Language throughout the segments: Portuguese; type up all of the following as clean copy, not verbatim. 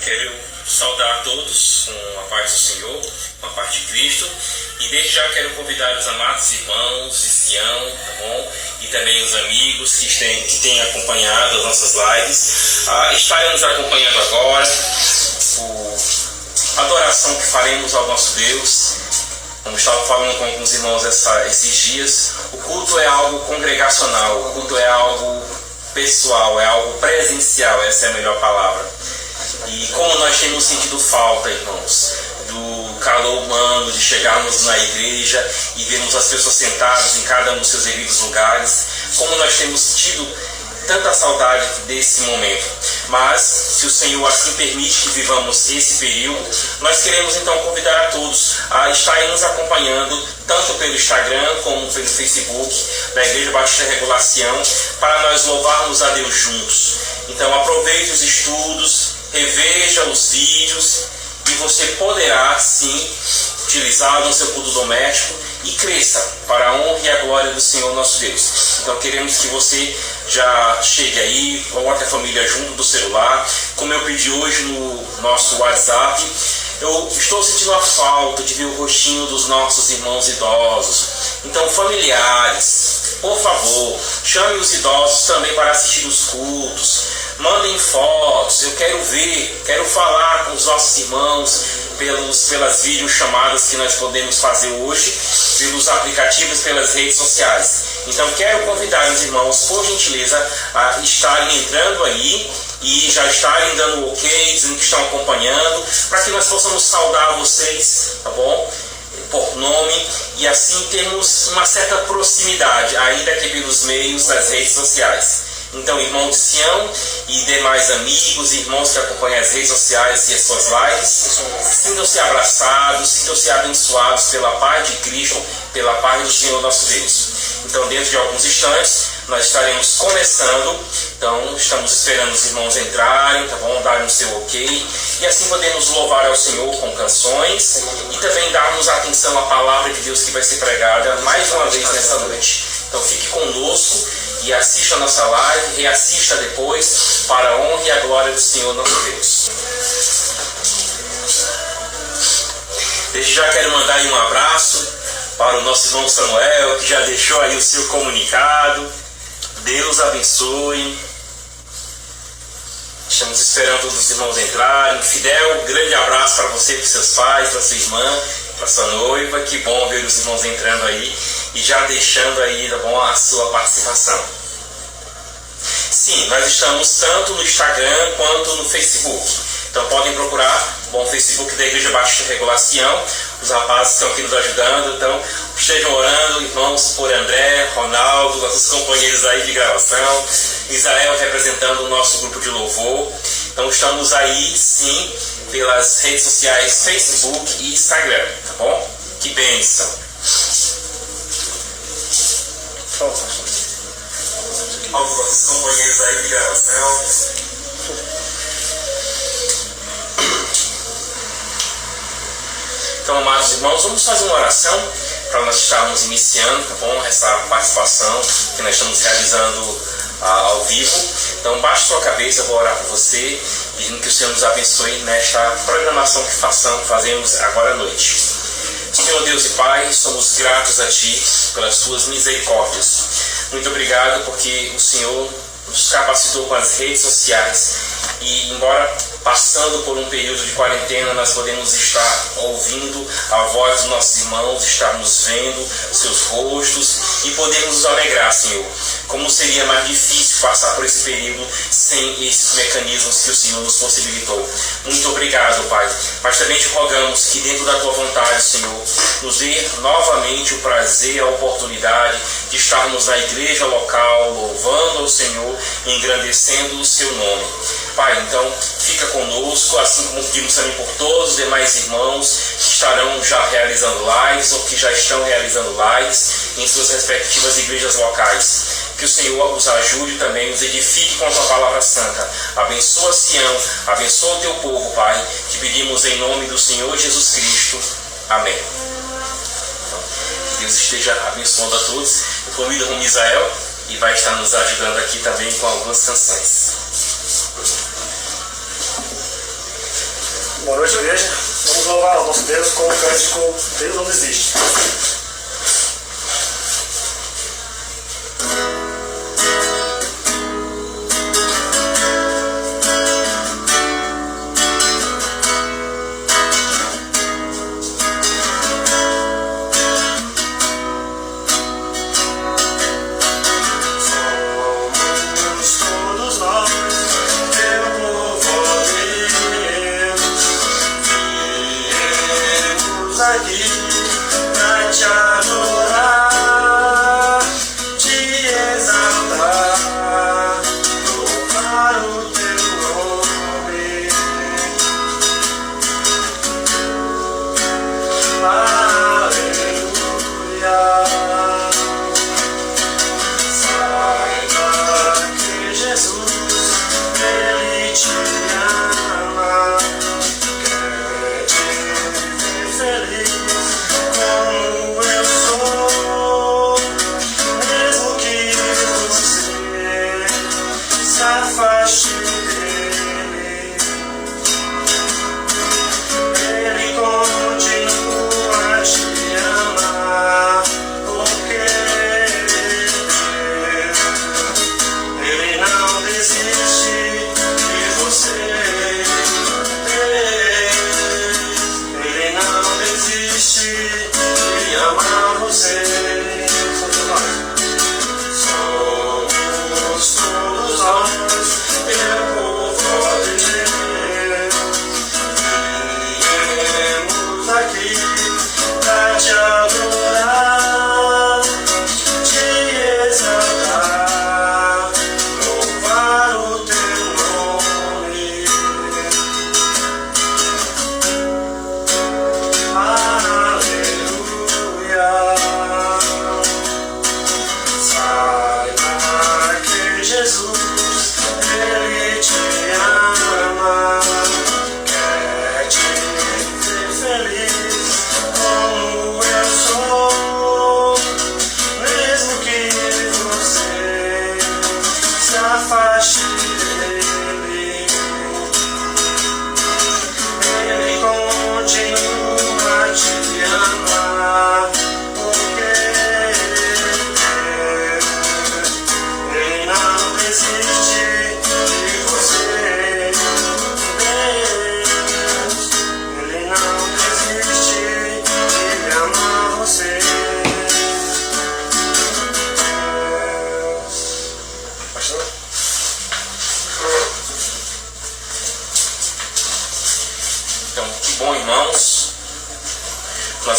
Quero saudar a todos com a paz do Senhor, com a paz de Cristo. E desde já quero convidar os amados irmãos de Sião, tá bom? E também os amigos que têm acompanhado as nossas lives. Estarem nos acompanhando agora, a adoração que faremos ao nosso Deus. Como estava falando com alguns irmãos esses dias, o culto é algo congregacional, o culto é algo pessoal, é algo presencial, essa é a melhor palavra. E como nós temos sentido falta, irmãos, do calor humano, de chegarmos na igreja e vermos as pessoas sentadas em cada um dos seus devidos lugares, como nós temos tido tanta saudade desse momento. Mas, se o Senhor assim permite que vivamos esse período, nós queremos então convidar a todos a estarem nos acompanhando, tanto pelo Instagram como pelo Facebook da Igreja Batista Regulação, para nós louvarmos a Deus juntos. Então aproveite os estudos, reveja os vídeos e você poderá sim utilizá-lo no seu culto doméstico e cresça para a honra e a glória do Senhor nosso Deus. Então queremos que você já chegue aí, coloque a família junto do celular. Como eu pedi hoje no nosso WhatsApp, eu estou sentindo a falta de ver o rostinho dos nossos irmãos idosos. Então, familiares, por favor, chame os idosos também para assistir os cultos. Mandem fotos, eu quero ver, quero falar com os nossos irmãos pelas videochamadas que nós podemos fazer hoje, pelos aplicativos, pelas redes sociais. Então quero convidar os irmãos, por gentileza, a estarem entrando aí e já estarem dando ok, dizendo que estão acompanhando, para que nós possamos saudar vocês, tá bom? Por nome, e assim termos uma certa proximidade, ainda que pelos meios das redes sociais. Então, irmão de Sião e demais amigos e irmãos que acompanham as redes sociais e as suas lives, sintam-se abraçados, sintam-se abençoados pela paz de Cristo, pela paz do Senhor nosso Deus. Então, dentro de alguns instantes, nós estaremos começando. Então, estamos esperando os irmãos entrarem, tá bom? Darem o seu ok. E assim podemos louvar ao Senhor com canções e também darmos atenção à palavra de Deus que vai ser pregada mais uma vez nessa noite. Então, fique conosco e assista a nossa live, reassista depois, para a honra e a glória do Senhor nosso Deus. Desde já quero mandar aí um abraço para o nosso irmão Samuel, que já deixou aí o seu comunicado. Deus abençoe. Estamos esperando os irmãos entrarem. Fidel, um grande abraço para você, para seus pais, para sua irmã, para sua noiva. Que bom ver os irmãos entrando aí e já deixando aí, tá bom, a sua participação. Sim, nós estamos tanto no Instagram quanto no Facebook. Então podem procurar o Facebook da Igreja Batista Regulação. Os rapazes estão aqui nos ajudando. Então estejam orando, irmãos, por André, Ronaldo, nossos companheiros aí de gravação, Israel representando o nosso grupo de louvor. Então estamos aí sim pelas redes sociais Facebook e Instagram, tá bom? Que bênção! Alguns companheiros aí de gravação. Então, amados irmãos, vamos fazer uma oração para nós estarmos iniciando, tá bom? Essa participação que nós estamos realizando ao vivo. Então, baixe sua cabeça, eu vou orar por você, pedindo que o Senhor nos abençoe nesta programação que fazemos agora à noite. Senhor Deus e Pai, somos gratos a Ti pelas Tuas misericórdias. Muito obrigado porque o Senhor nos capacitou com as redes sociais e, embora passando por um período de quarentena, nós podemos estar ouvindo a voz dos nossos irmãos, estarmos vendo seus rostos e podemos nos alegrar, Senhor. Como seria mais difícil passar por esse período sem esses mecanismos que o Senhor nos possibilitou. Muito obrigado, Pai. Mas também te rogamos que dentro da Tua vontade, Senhor, nos dê novamente o prazer, a oportunidade de estarmos na igreja local, louvando ao Senhor e engrandecendo o Seu nome. Pai, então, fica conosco, assim como pedimos também por todos os demais irmãos que estarão já realizando lives ou que já estão realizando lives em suas respectivas igrejas locais. Que o Senhor os ajude também, os edifique com a Tua palavra santa. Abençoa Sião, abençoa o Teu povo, Pai, que pedimos em nome do Senhor Jesus Cristo. Amém. Então, que Deus esteja abençoando a todos. Eu convido o irmão Israel e vai estar nos ajudando aqui também com algumas canções. Boa noite, igreja. Vamos louvar o nosso Deus com o cântico Deus não existe.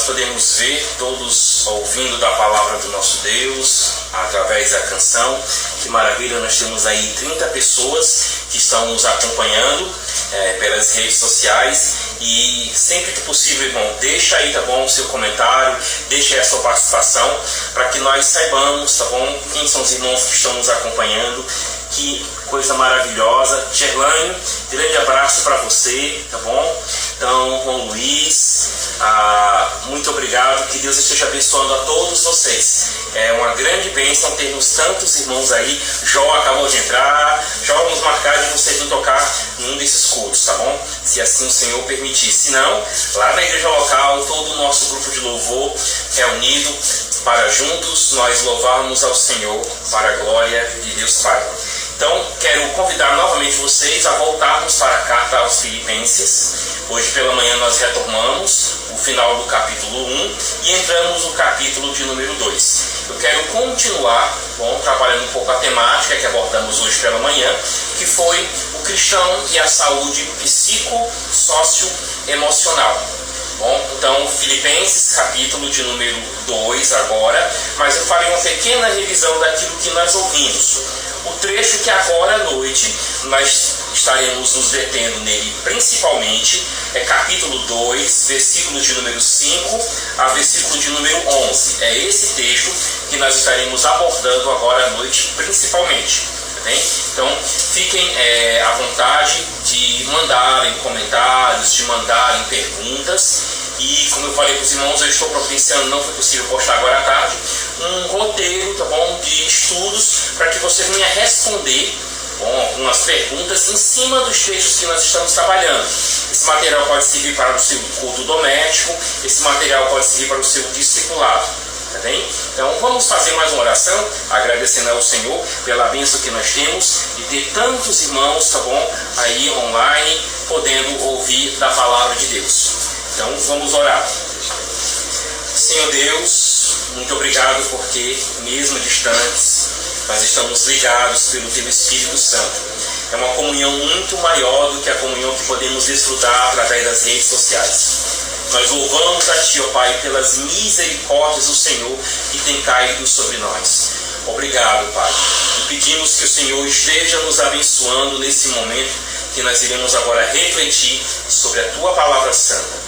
Podemos ver todos ouvindo da palavra do nosso Deus através da canção. Que maravilha, nós temos aí 30 pessoas que estão nos acompanhando pelas redes sociais. E sempre que possível, irmão, deixa aí, tá bom, o seu comentário, deixa aí a sua participação, para que nós saibamos, tá bom, quem são os irmãos que estão nos acompanhando. Que coisa maravilhosa. Gerlânio, grande abraço para você, tá bom? Então, João Luiz, muito obrigado, que Deus esteja abençoando a todos vocês. É uma grande bênção termos tantos irmãos aí. Jó acabou de entrar. Jó, vamos marcar de vocês não tocar num desses cultos, tá bom? Se assim o Senhor permitir. Se não, lá na igreja local, todo o nosso grupo de louvor reunido para juntos nós louvarmos ao Senhor para a glória de Deus Pai. Então, quero convidar novamente vocês a voltarmos para a carta aos Filipenses. Hoje pela manhã nós retomamos o final do capítulo 1 e entramos no capítulo de número 2. Eu quero continuar, bom, trabalhando um pouco a temática que abordamos hoje pela manhã, que foi o cristão e a saúde psicossocioemocional. Bom, então, Filipenses, capítulo de número 2 agora, mas eu farei uma pequena revisão daquilo que nós ouvimos. O trecho que agora à noite nós estaremos nos detendo nele principalmente é capítulo 2, versículos de número 5 a versículo de número 11. É esse texto que nós estaremos abordando agora à noite principalmente. Bem? Então, fiquem à vontade de mandarem comentários, de mandarem perguntas. E, como eu falei para os irmãos, eu estou providenciando, não foi possível postar agora à tarde, um roteiro, tá bom, de estudos para que você venha responder algumas perguntas em cima dos textos que nós estamos trabalhando. Esse material pode servir para o seu culto doméstico, esse material pode servir para o seu discipulado. Tá bem? Então vamos fazer mais uma oração, agradecendo ao Senhor pela bênção que nós temos de ter tantos irmãos, tá bom, aí online, podendo ouvir da palavra de Deus. Então vamos orar. Senhor Deus, muito obrigado porque, mesmo distantes, nós estamos ligados pelo Teu Espírito Santo. É uma comunhão muito maior do que a comunhão que podemos desfrutar através das redes sociais. Nós louvamos a Ti, ó Pai, pelas misericórdias do Senhor que tem caído sobre nós. Obrigado, Pai. E pedimos que o Senhor esteja nos abençoando nesse momento que nós iremos agora refletir sobre a Tua palavra santa.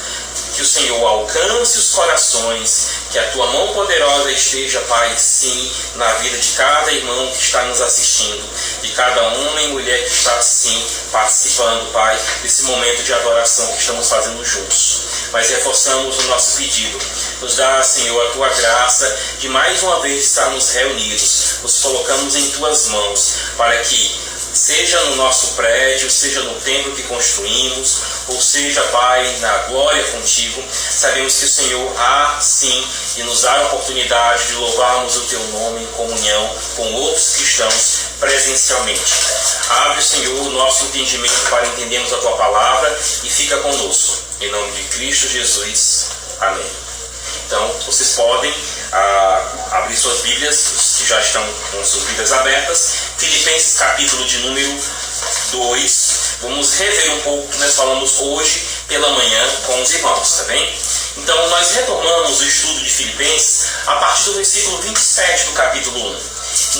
Que o Senhor alcance os corações, que a Tua mão poderosa esteja, Pai, sim, na vida de cada irmão que está nos assistindo, de cada homem e mulher que está, sim, participando, Pai, desse momento de adoração que estamos fazendo juntos. Mas reforçamos o nosso pedido. Nos dá, Senhor, a Tua graça de mais uma vez estarmos reunidos. Nos colocamos em Tuas mãos, para que seja no nosso prédio, seja no templo que construímos, ou seja, Pai, na glória contigo, sabemos que o Senhor há sim de nos dar a oportunidade de louvarmos o Teu nome em comunhão com outros cristãos presencialmente. Abre, Senhor, o nosso entendimento para entendermos a Tua palavra e fica conosco. Em nome de Cristo Jesus. Amém. Então, vocês podem abrir suas Bíblias, os que já estão com suas Bíblias abertas. Filipenses, capítulo de número 2. Vamos rever um pouco o que nós falamos hoje pela manhã com os irmãos, tá bem? Então, nós retomamos o estudo de Filipenses a partir do versículo 27 do capítulo 1.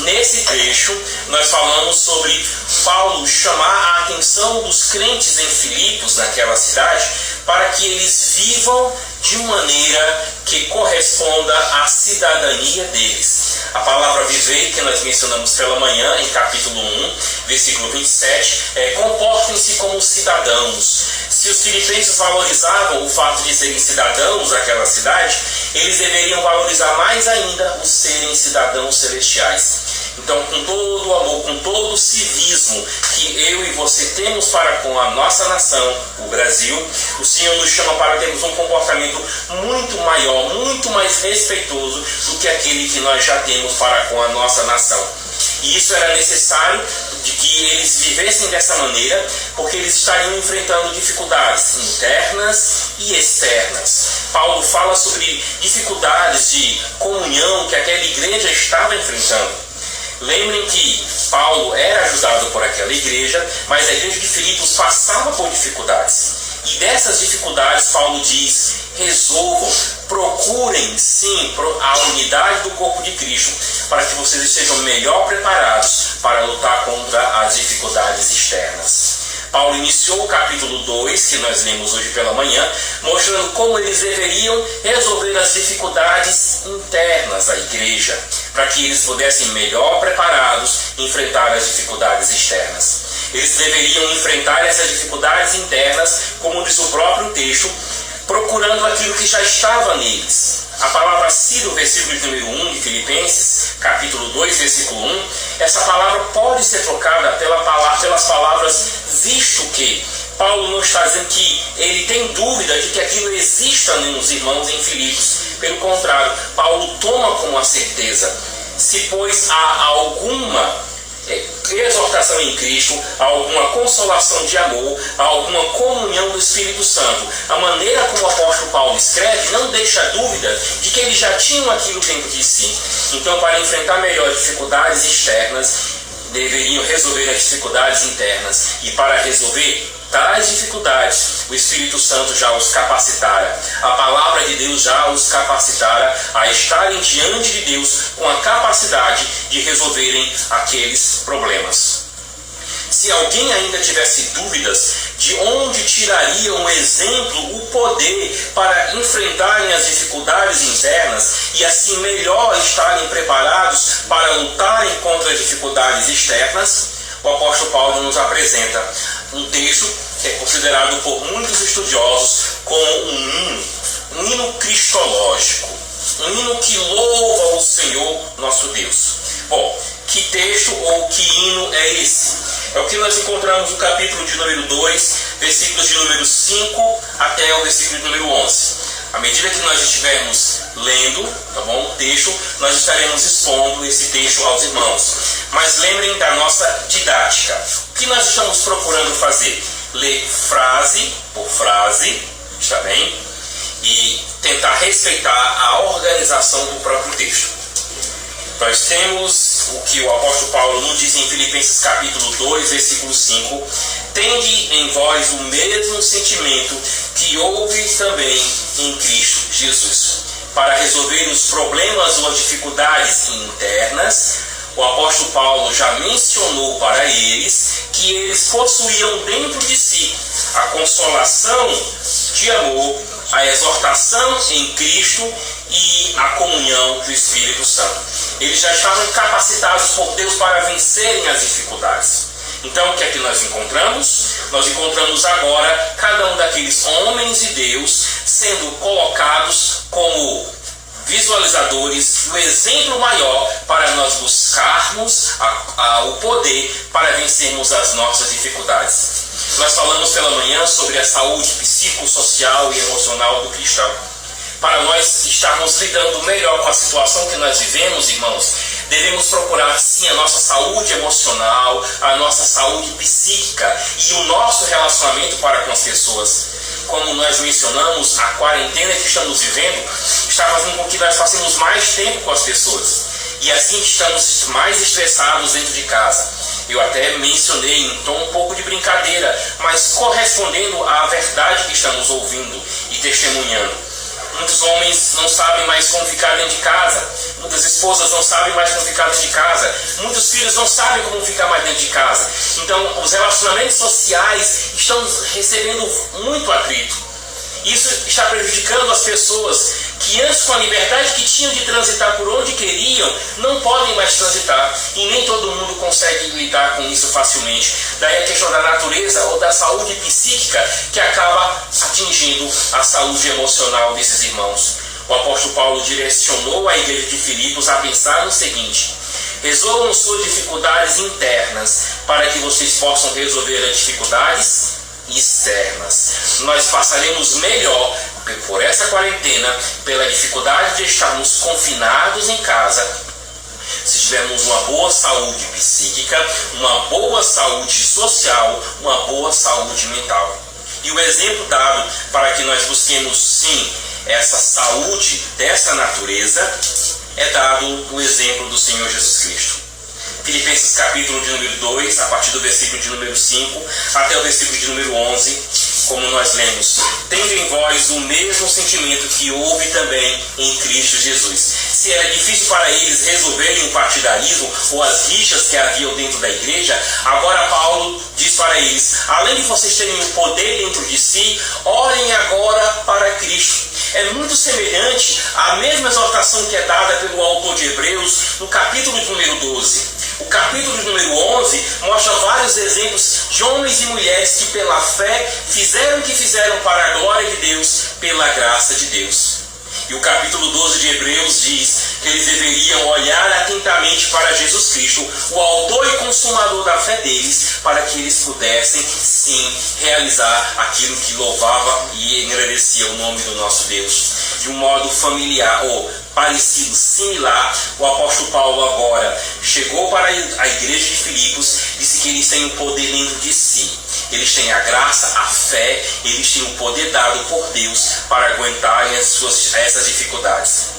Nesse trecho, nós falamos sobre Paulo chamar a atenção dos crentes em Filipos, naquela cidade, para que eles vivam de maneira que corresponda à cidadania deles. A palavra viver, que nós mencionamos pela manhã, em capítulo 1, versículo 27, comportem-se como cidadãos. Se os filipenses valorizavam o fato de serem cidadãos daquela cidade, eles deveriam valorizar mais ainda o serem cidadãos celestiais. Então, com todo o amor, com todo o civismo que eu e você temos para com a nossa nação, o Brasil, o Senhor nos chama para termos um comportamento muito maior, muito mais respeitoso do que aquele que nós já temos para com a nossa nação. E isso era necessário de que eles vivessem dessa maneira, porque eles estariam enfrentando dificuldades internas e externas. Paulo fala sobre dificuldades de comunhão que aquela igreja estava enfrentando. Lembrem que Paulo era ajudado por aquela igreja, mas a igreja de Filipos passava por dificuldades. E dessas dificuldades, Paulo diz: resolvam, procurem sim a unidade do corpo de Cristo, para que vocês estejam melhor preparados para lutar contra as dificuldades externas. Paulo iniciou o capítulo 2, que nós lemos hoje pela manhã, mostrando como eles deveriam resolver as dificuldades internas da igreja, para que eles pudessem melhor preparados enfrentar as dificuldades externas. Eles deveriam enfrentar essas dificuldades internas, como diz o próprio texto, procurando aquilo que já estava neles. A palavra "se" do versículo de número 1 de Filipenses, capítulo 2, versículo 1, essa palavra pode ser trocada pelas palavras "visto que". Paulo não está dizendo que ele tem dúvida de que aquilo exista nos irmãos em Filipos. Pelo contrário, Paulo toma como a certeza. Se, pois, há alguma exortação em Cristo, há alguma consolação de amor, há alguma comunhão do Espírito Santo, a maneira como o apóstolo Paulo escreve não deixa dúvida de que eles já tinham aquilo dentro de si. Então, para enfrentar melhor dificuldades externas, deveriam resolver as dificuldades internas. E para resolver tais dificuldades, o Espírito Santo já os capacitara. A palavra de Deus já os capacitara a estarem diante de Deus com a capacidade de resolverem aqueles problemas. Se alguém ainda tivesse dúvidas de onde tirariam o exemplo, o poder para enfrentarem as dificuldades internas e assim melhor estarem preparados para lutarem contra as dificuldades externas, o apóstolo Paulo nos apresenta um texto que é considerado por muitos estudiosos como um hino cristológico, um hino que louva o Senhor nosso Deus. Bom, que texto ou que hino é esse? É o que nós encontramos no capítulo de número 2, versículos de número 5 até o versículo de número 11. À medida que nós estivermos lendo, tá bom, o texto, nós estaremos expondo esse texto aos irmãos. Mas lembrem da nossa didática. O que nós estamos procurando fazer? Ler frase por frase, está bem? E tentar respeitar a organização do próprio texto. Nós temos o que o apóstolo Paulo nos diz em Filipenses capítulo 2, versículo 5. Tende em vós o mesmo sentimento que houve também em Cristo Jesus. Para resolver os problemas ou as dificuldades internas, o apóstolo Paulo já mencionou para eles que eles possuíam dentro de si a consolação de amor, a exortação em Cristo e a comunhão do Espírito Santo. Eles já estavam capacitados por Deus para vencerem as dificuldades. Então, o que é que nós encontramos? Nós encontramos agora cada um daqueles homens de Deus sendo colocados como visualizadores do exemplo maior para nós buscarmos o poder para vencermos as nossas dificuldades. Nós falamos pela manhã sobre a saúde psicossocial e emocional do cristão. Para nós estarmos lidando melhor com a situação que nós vivemos, irmãos, devemos procurar sim a nossa saúde emocional, a nossa saúde psíquica e o nosso relacionamento para com as pessoas. Como nós mencionamos, a quarentena que estamos vivendo está fazendo com que nós passemos mais tempo com as pessoas. E assim estamos mais estressados dentro de casa. Eu até mencionei em tom um pouco de brincadeira, mas correspondendo à verdade que estamos ouvindo e testemunhando. Muitos homens não sabem mais como ficar dentro de casa. Muitas esposas não sabem mais como ficar dentro de casa. Muitos filhos não sabem como ficar mais dentro de casa. Então, os relacionamentos sociais estão recebendo muito atrito. Isso está prejudicando as pessoas que antes, com a liberdade que tinham de transitar por onde queriam, não podem mais transitar. E nem todo mundo consegue lidar com isso facilmente. Daí a questão da natureza ou da saúde psíquica que acaba atingindo a saúde emocional desses irmãos. O apóstolo Paulo direcionou a igreja de Filipos a pensar no seguinte: resolvam suas dificuldades internas para que vocês possam resolver as dificuldades externas. Nós passaremos melhor por essa quarentena, pela dificuldade de estarmos confinados em casa, se tivermos uma boa saúde psíquica, uma boa saúde social, uma boa saúde mental. E o exemplo dado para que nós busquemos sim essa saúde dessa natureza é dado no exemplo do Senhor Jesus Cristo. Filipenses capítulo de número 2, a partir do versículo de número 5 até o versículo de número 11, como nós lemos: tendo em vós o mesmo sentimento que houve também em Cristo Jesus. Se era difícil para eles resolverem o partidarismo ou as rixas que haviam dentro da igreja, agora Paulo diz para eles: além de vocês terem o poder dentro de si, orem agora para Cristo. É muito semelhante à mesma exortação que é dada pelo autor de Hebreus no capítulo de número 12. O capítulo de número 11 mostra vários exemplos de homens e mulheres que pela fé fizeram o que fizeram para a glória de Deus, pela graça de Deus. E o capítulo 12 de Hebreus diz que eles deveriam olhar atentamente para Jesus Cristo, o autor e consumador da fé deles, para que eles pudessem sim realizar aquilo que louvava e engrandecia o nome do nosso Deus. De um modo familiar ou parecido, similar, o apóstolo Paulo agora chegou para a igreja de Filipos, disse que eles têm o poder dentro de si. Eles têm a graça, a fé, eles têm o poder dado por Deus para aguentarem essas dificuldades.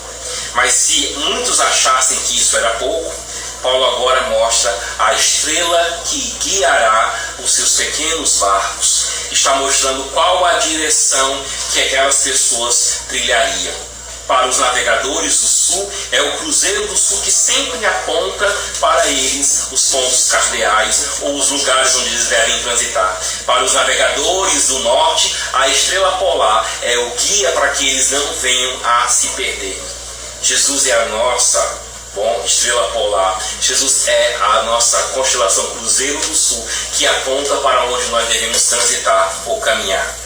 Mas se muitos achassem que isso era pouco, Paulo agora mostra a estrela que guiará os seus pequenos barcos. Está mostrando qual a direção que aquelas pessoas trilhariam. Para os navegadores do sul, é o cruzeiro do sul que sempre aponta para eles os pontos cardeais ou os lugares onde eles devem transitar. Para os navegadores do norte, a estrela polar é o guia para que eles não venham a se perder. Jesus é a nossa estrela polar. Jesus é a nossa constelação Cruzeiro do Sul, que aponta para onde nós devemos transitar ou caminhar.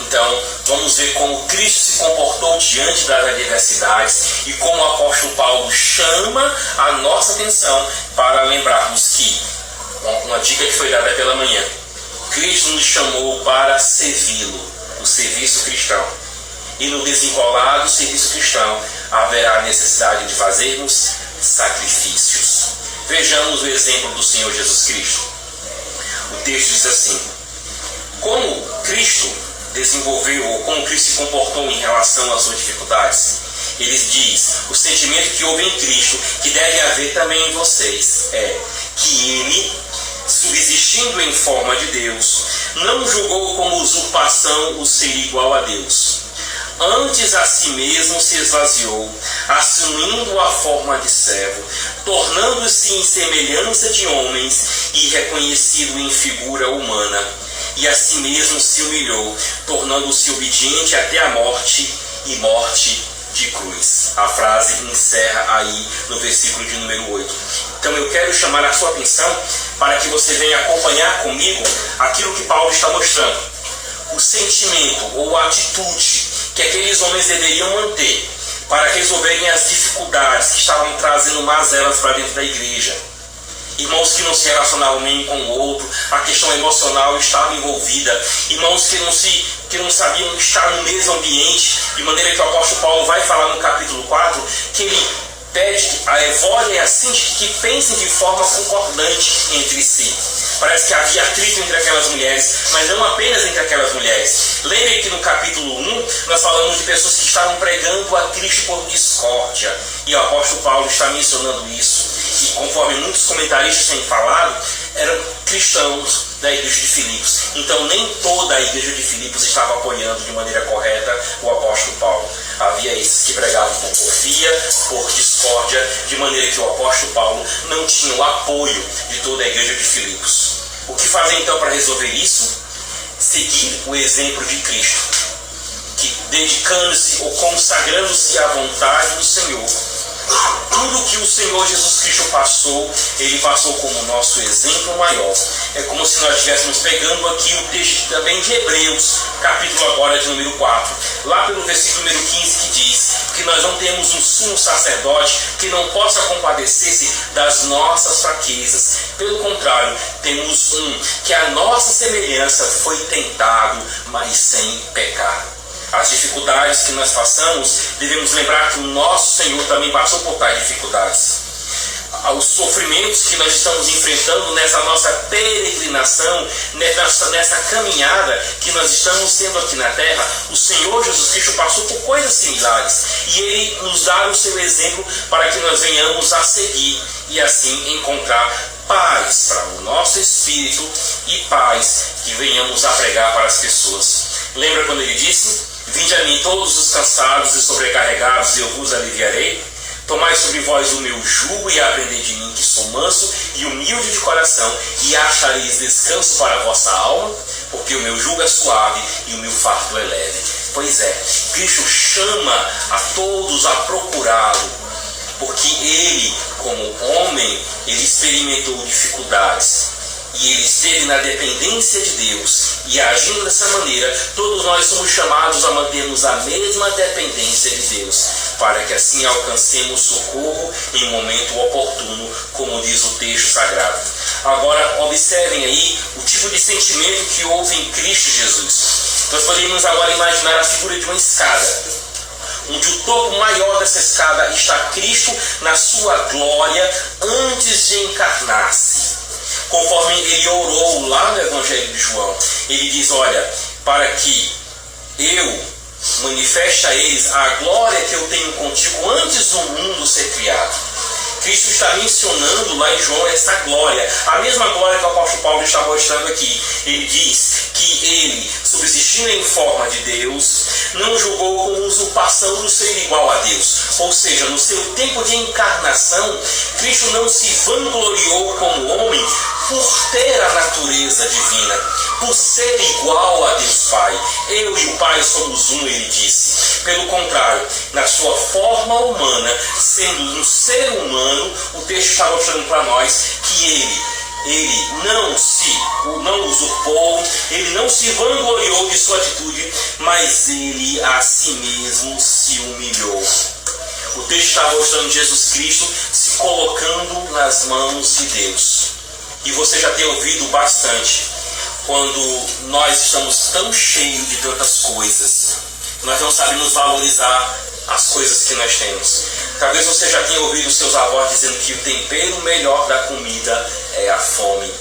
Então, vamos ver como Cristo se comportou diante das adversidades e como o apóstolo Paulo chama a nossa atenção para lembrarmos que uma dica que foi dada pela manhã. Cristo nos chamou para servi-lo, o serviço cristão. E no desenrolado serviço cristão haverá necessidade de fazermos sacrifícios. Vejamos o exemplo do Senhor Jesus Cristo. O texto diz assim: como Cristo desenvolveu, ou como Cristo se comportou em relação às suas dificuldades. Ele diz: o sentimento que houve em Cristo, que deve haver também em vocês, é que ele, subsistindo em forma de Deus, não julgou como usurpação o ser igual a Deus. Antes a si mesmo se esvaziou, assumindo a forma de servo, tornando-se em semelhança de homens e reconhecido em figura humana. E a si mesmo se humilhou, tornando-se obediente até a morte e morte de cruz. A frase encerra aí no versículo de número 8. Então eu quero chamar a sua atenção para que você venha acompanhar comigo aquilo que Paulo está mostrando. O sentimento ou a atitude que aqueles homens deveriam manter para resolverem as dificuldades que estavam trazendo mazelas para dentro da igreja. Irmãos que não se relacionavam nem com o outro, a questão emocional estava envolvida, irmãos que não sabiam estar no mesmo ambiente, de maneira que o apóstolo Paulo vai falar no capítulo 4, que ele pede a Evódia e a Síntique que pensem de forma concordante entre si. Parece que havia atrito entre aquelas mulheres, mas não apenas entre aquelas mulheres. Lembrem que no capítulo 1 nós falamos de pessoas que estavam pregando a Cristo por discórdia, e o apóstolo Paulo está mencionando isso. E conforme muitos comentaristas têm falado, eram cristãos da igreja de Filipos. Então nem toda a igreja de Filipos estava apoiando de maneira correta o apóstolo Paulo. Havia esses que pregavam por porfia, por discórdia, de maneira que o apóstolo Paulo não tinha o apoio de toda a igreja de Filipos. O que fazer então para resolver isso? Seguir o exemplo de Cristo, que dedicando-se ou consagrando-se à vontade do Senhor, tudo que o Senhor Jesus Cristo passou, Ele passou como nosso exemplo maior. É como se nós estivéssemos pegando aqui o texto também de Hebreus, capítulo agora de número 4, lá pelo versículo número 15, que diz que nós não temos um sumo sacerdote que não possa compadecer-se das nossas fraquezas. Pelo contrário, temos um que a nossa semelhança foi tentado, mas sem pecar. As dificuldades que nós passamos, devemos lembrar que o nosso Senhor também passou por tais dificuldades. Os sofrimentos que nós estamos enfrentando nessa nossa peregrinação, nessa caminhada que nós estamos sendo aqui na terra, o Senhor Jesus Cristo passou por coisas similares. E Ele nos dá o seu exemplo para que nós venhamos a seguir e assim encontrar paz para o nosso espírito e paz que venhamos a pregar para as pessoas. Lembra quando Ele disse: vinde a mim todos os cansados e sobrecarregados, e eu vos aliviarei? Tomai sobre vós o meu jugo e aprendei de mim, que sou manso e humilde de coração, e achareis descanso para a vossa alma, porque o meu jugo é suave e o meu fardo é leve. Pois é, Cristo chama a todos a procurá-lo, porque Ele, como homem, Ele experimentou dificuldades. E Ele esteve na dependência de Deus. E agindo dessa maneira, todos nós somos chamados a mantermos a mesma dependência de Deus, para que assim alcancemos socorro em momento oportuno, como diz o texto sagrado. Agora, observem aí o tipo de sentimento que houve em Cristo Jesus. Nós podemos agora imaginar a figura de uma escada, onde o topo maior dessa escada está Cristo na sua glória antes de encarnar-se. Conforme ele orou lá no Evangelho de João, ele diz: olha, para que eu manifeste a eles a glória que eu tenho contigo antes do mundo ser criado. Cristo está mencionando lá em João essa glória, a mesma glória que o apóstolo Paulo está mostrando aqui. Ele diz que ele, subsistindo em forma de Deus, não julgou como usurpação do ser igual a Deus. Ou seja, no seu tempo de encarnação, Cristo não se vangloriou como homem por ter a natureza divina, por ser igual a Deus Pai. Eu e o Pai somos um, ele disse. Pelo contrário, na sua forma humana, sendo um ser humano, o texto está mostrando para nós que ele não usurpou, ele não se vangloriou de sua atitude, mas ele a si mesmo se humilhou. O texto está mostrando Jesus Cristo se colocando nas mãos de Deus. E você já tem ouvido bastante. Quando nós estamos tão cheios de tantas coisas, nós não sabemos valorizar as coisas que nós temos. Talvez você já tenha ouvido seus avós dizendo que o tempero melhor da comida é a fome.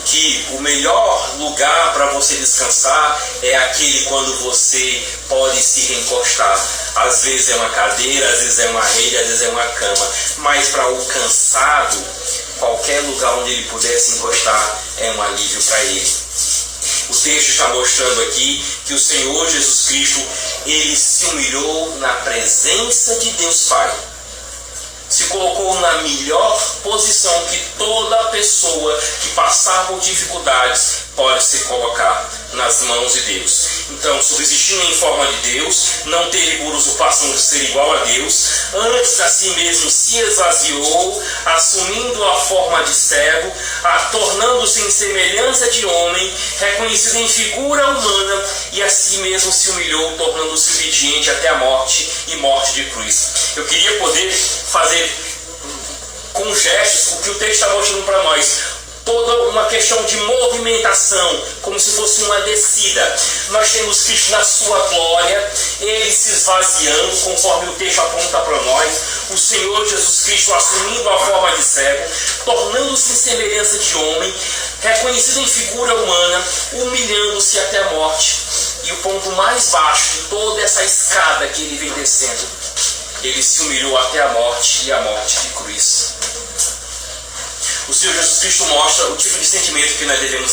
Que o melhor lugar para você descansar é aquele quando você pode se reencostar. Às vezes é uma cadeira, às vezes é uma rede, às vezes é uma cama. Mas para o cansado, qualquer lugar onde ele puder se encostar é um alívio para ele. O texto está mostrando aqui que o Senhor Jesus Cristo, ele se humilhou na presença de Deus Pai. Se colocou na melhor posição que toda pessoa que passar por dificuldades pode se colocar, nas mãos de Deus. Então, subsistindo em forma de Deus, não teve por usurpação de ser igual a Deus, antes a si mesmo se esvaziou, assumindo a forma de servo, tornando-se em semelhança de homem, reconhecido em figura humana, e a si mesmo se humilhou, tornando-se obediente até a morte e morte de cruz. Eu queria poder fazer com gestos o que o texto está mostrando para nós. Toda uma questão de movimentação, como se fosse uma descida. Nós temos Cristo na sua glória, ele se esvaziando, conforme o texto aponta para nós. O Senhor Jesus Cristo assumindo a forma de servo, tornando-se em semelhança de homem, reconhecido em figura humana, humilhando-se até a morte. E o ponto mais baixo de toda essa escada que ele vem descendo, ele se humilhou até a morte e a morte de cruz. O Senhor Jesus Cristo mostra o tipo de sentimento que nós devemos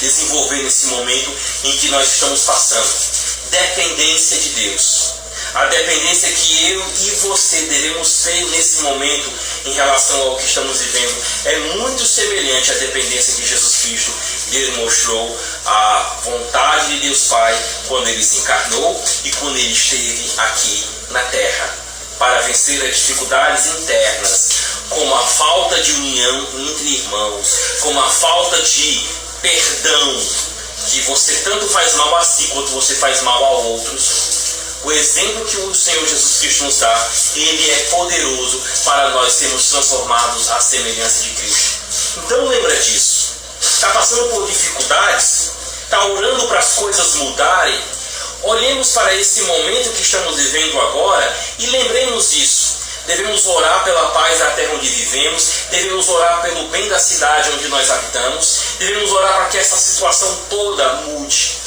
desenvolver nesse momento em que nós estamos passando. Dependência de Deus. A dependência que eu e você devemos ter nesse momento em relação ao que estamos vivendo é muito semelhante à dependência que Jesus Cristo demonstrou a vontade de Deus Pai quando ele se encarnou e quando ele esteve aqui na terra, para vencer as dificuldades internas, como a falta de união entre irmãos, como a falta de perdão, que você tanto faz mal a si quanto você faz mal a outros. O exemplo que o Senhor Jesus Cristo nos dá, ele é poderoso para nós sermos transformados à semelhança de Cristo. Então lembra disso. Está passando por dificuldades? Está orando para as coisas mudarem? Olhemos para esse momento que estamos vivendo agora e lembremos disso. Devemos orar pela paz da terra onde vivemos, devemos orar pelo bem da cidade onde nós habitamos, devemos orar para que essa situação toda mude.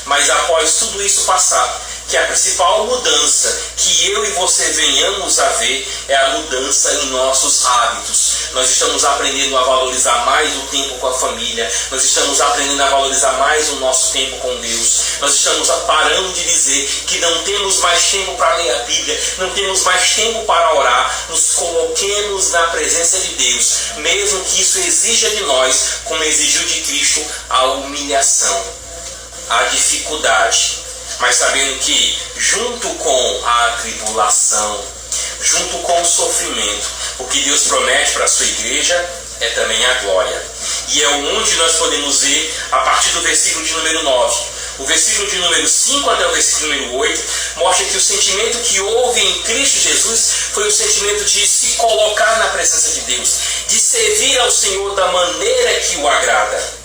Mas após tudo isso passar, que a principal mudança que eu e você venhamos a ver é a mudança em nossos hábitos. Nós estamos aprendendo a valorizar mais o tempo com a família, nós estamos aprendendo a valorizar mais o nosso tempo com Deus, nós estamos parando de dizer que não temos mais tempo para ler a Bíblia, não temos mais tempo para orar. Nos coloquemos na presença de Deus, mesmo que isso exija de nós, como exigiu de Cristo, a humilhação, a dificuldade. Mas sabendo que junto com a tribulação, junto com o sofrimento, o que Deus promete para a sua igreja é também a glória. E é onde nós podemos ver a partir do versículo de número 9. O versículo de número 5 até o versículo número 8 mostra que o sentimento que houve em Cristo Jesus foi o sentimento de se colocar na presença de Deus, de servir ao Senhor da maneira que o agrada.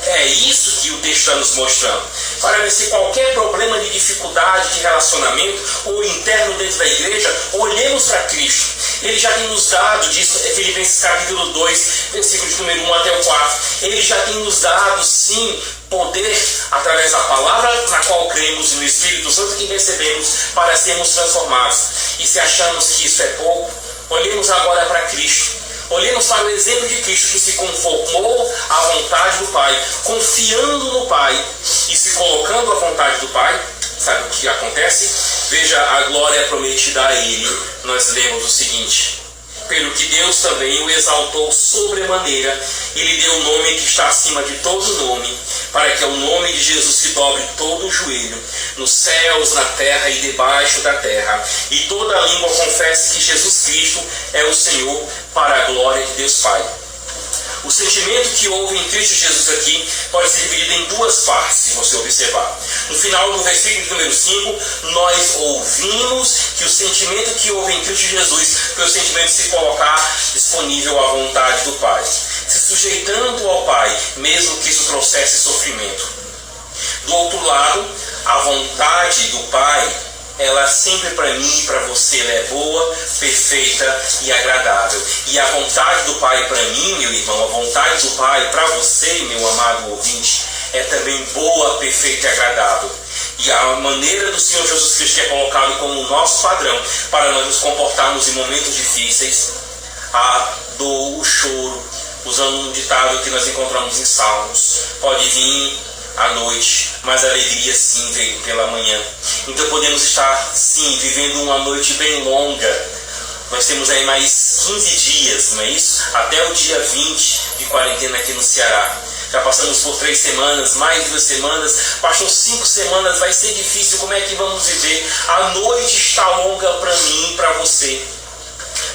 É isso que o texto está nos mostrando. Para vencer qualquer problema de dificuldade de relacionamento ou interno dentro da igreja, olhemos para Cristo. Ele já tem nos dado, diz Filipenses capítulo 2, versículos número 1 até o 4. Ele já tem nos dado, sim, poder através da palavra na qual cremos e no Espírito Santo que recebemos para sermos transformados. E se achamos que isso é pouco, olhemos agora para Cristo. Olhemos para o exemplo de Cristo que se conformou à vontade do Pai, confiando no Pai e se colocando à vontade do Pai. Sabe o que acontece? Veja a glória prometida a Ele. Nós lemos o seguinte: pelo que Deus também o exaltou sobremaneira e lhe deu o nome que está acima de todo nome, para que ao nome de Jesus se dobre todo o joelho, nos céus, na terra e debaixo da terra, e toda a língua confesse que Jesus Cristo é o Senhor, para a glória de Deus Pai. O sentimento que houve em Cristo Jesus aqui pode ser dividido em duas partes, se você observar. No final do versículo número 5, nós ouvimos que o sentimento que houve em Cristo Jesus foi o sentimento de se colocar disponível à vontade do Pai, se sujeitando ao Pai, mesmo que isso trouxesse sofrimento. Do outro lado, a vontade do Pai, ela sempre para mim e para você, ela é boa, perfeita e agradável. E a vontade do Pai para mim, meu irmão, a vontade do Pai para você, meu amado ouvinte, é também boa, perfeita e agradável. E a maneira do Senhor Jesus Cristo que é colocado como o nosso padrão para nós nos comportarmos em momentos difíceis, a dor, o choro, usando um ditado que nós encontramos em Salmos, pode vir à noite, mas a alegria sim veio pela manhã. Então podemos estar sim vivendo uma noite bem longa. Nós temos aí mais 15 dias, não é isso? Até o dia 20 de quarentena aqui no Ceará. Já passamos por 3 semanas, mais 2 semanas, passam 5 semanas, vai ser difícil, como é que vamos viver? A noite está longa para mim e para você.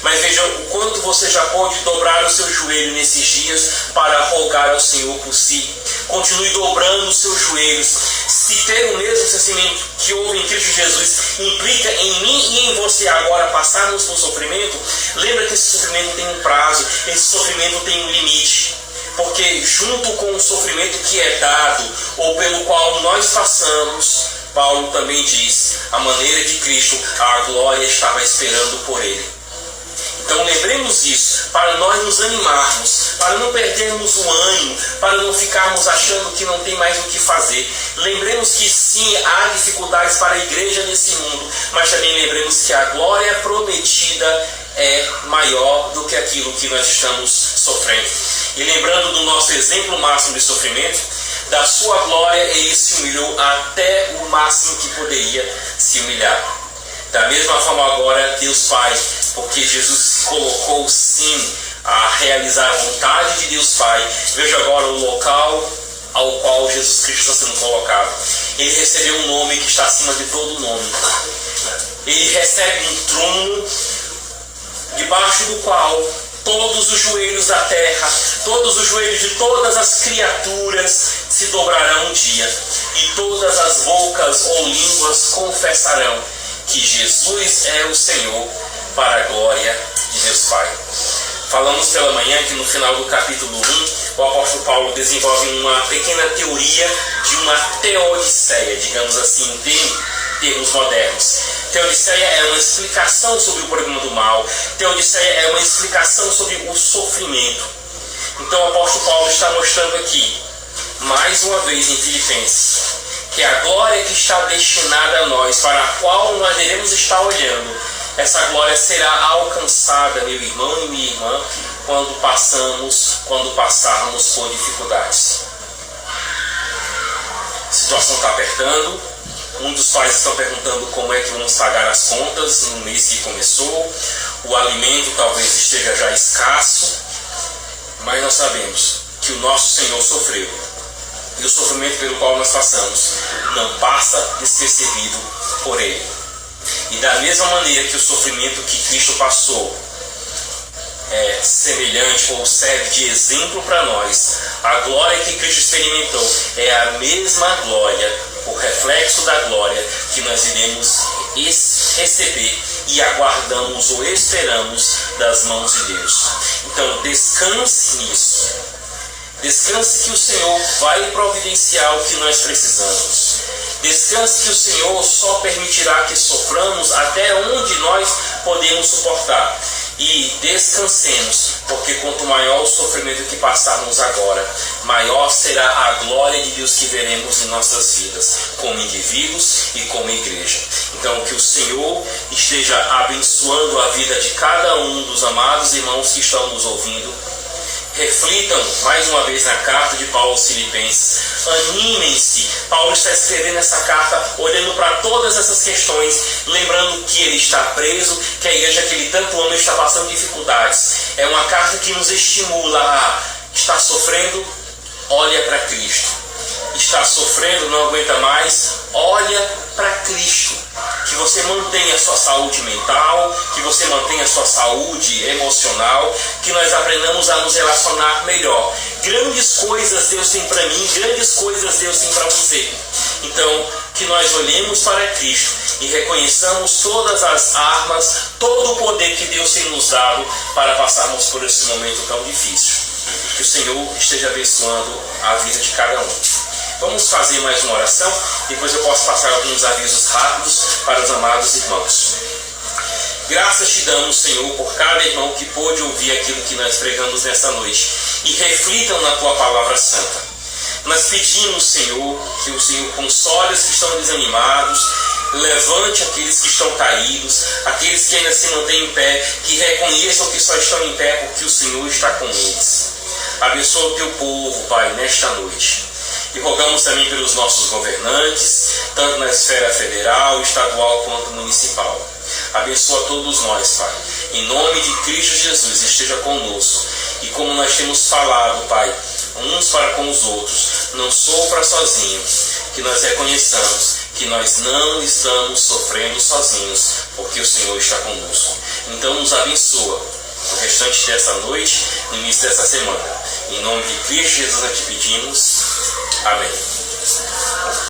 Mas veja o quanto você já pode dobrar o seu joelho nesses dias para rogar ao Senhor por si. Continue dobrando os seus joelhos. Se ter o mesmo sentimento que houve em Cristo Jesus implica em mim e em você agora passarmos por sofrimento, lembra que esse sofrimento tem um prazo, esse sofrimento tem um limite. Porque junto com o sofrimento que é dado, ou pelo qual nós passamos, Paulo também diz, a maneira de Cristo, a glória estava esperando por ele. Então lembremos isso, para nós nos animarmos, para não perdermos o ânimo, para não ficarmos achando que não tem mais o que fazer. Lembremos que sim, há dificuldades para a igreja nesse mundo, mas também lembremos que a glória prometida é maior do que aquilo que nós estamos sofrendo. E lembrando do nosso exemplo máximo de sofrimento, da sua glória ele se humilhou até o máximo que poderia se humilhar. Da mesma forma agora, Deus Pai, porque Jesus se colocou sim a realizar a vontade de Deus Pai. Veja agora o local ao qual Jesus Cristo está sendo colocado. Ele recebeu um nome que está acima de todo nome. Ele recebe um trono debaixo do qual todos os joelhos da terra, todos os joelhos de todas as criaturas se dobrarão um dia, e todas as bocas ou línguas confessarão que Jesus é o Senhor, para a glória de Deus Pai. Falamos pela manhã que no final do capítulo 1, o apóstolo Paulo desenvolve uma pequena teoria de uma teodiceia, digamos assim, em termos modernos. Teodiceia é uma explicação sobre o problema do mal. Teodiceia é uma explicação sobre o sofrimento. Então o apóstolo Paulo está mostrando aqui, mais uma vez em Filipenses, que a glória que está destinada a nós, para a qual nós devemos estar olhando, essa glória será alcançada, meu irmão e minha irmã, quando passarmos por dificuldades. A situação está apertando. Muitos pais estão perguntando como é que vamos pagar as contas no mês que começou. O alimento talvez esteja já escasso. Mas nós sabemos que o nosso Senhor sofreu. E o sofrimento pelo qual nós passamos não passa despercebido por Ele. E da mesma maneira que o sofrimento que Cristo passou é semelhante ou serve de exemplo para nós, a glória que Cristo experimentou é a mesma glória, o reflexo da glória que nós iremos receber e aguardamos ou esperamos das mãos de Deus. Então descanse nisso. Descanse que o Senhor vai providenciar o que nós precisamos. Descanse que o Senhor só permitirá que soframos até onde nós podemos suportar. E descansemos, porque quanto maior o sofrimento que passarmos agora, maior será a glória de Deus que veremos em nossas vidas, como indivíduos e como igreja. Então que o Senhor esteja abençoando a vida de cada um dos amados irmãos que estão nos ouvindo. Reflitam mais uma vez na carta de Paulo aos Filipenses. Animem-se. Paulo está escrevendo essa carta olhando para todas essas questões, lembrando que ele está preso, que a igreja que ele tanto ama está passando dificuldades. É uma carta que nos estimula a estar sofrendo, olha para Cristo. Está sofrendo, não aguenta mais, olha para Cristo. Que você mantenha a sua saúde mental, que você mantenha a sua saúde emocional, que nós aprendamos a nos relacionar melhor. Grandes coisas Deus tem para mim, grandes coisas Deus tem para você. Então, que nós olhemos para Cristo e reconheçamos todas as armas, todo o poder que Deus tem nos dado para passarmos por esse momento tão difícil. Que o Senhor esteja abençoando a vida de cada um. Vamos fazer mais uma oração, depois eu posso passar alguns avisos rápidos para os amados irmãos. Graças te damos, Senhor, por cada irmão que pôde ouvir aquilo que nós pregamos nessa noite e reflitam na Tua palavra santa. Nós pedimos, Senhor, que o Senhor console os que estão desanimados, levante aqueles que estão caídos, aqueles que ainda se mantêm em pé, que reconheçam que só estão em pé porque o Senhor está com eles. Abençoa o Teu povo, Pai, nesta noite. E rogamos também pelos nossos governantes, tanto na esfera federal, estadual quanto municipal. Abençoa todos nós, Pai. Em nome de Cristo Jesus, esteja conosco. E como nós temos falado, Pai, uns para com os outros, não sofra sozinho, que nós reconheçamos que nós não estamos sofrendo sozinhos, porque o Senhor está conosco. Então nos abençoa no restante dessa noite, no início dessa semana. Em nome de Cristo Jesus nós te pedimos. Amém.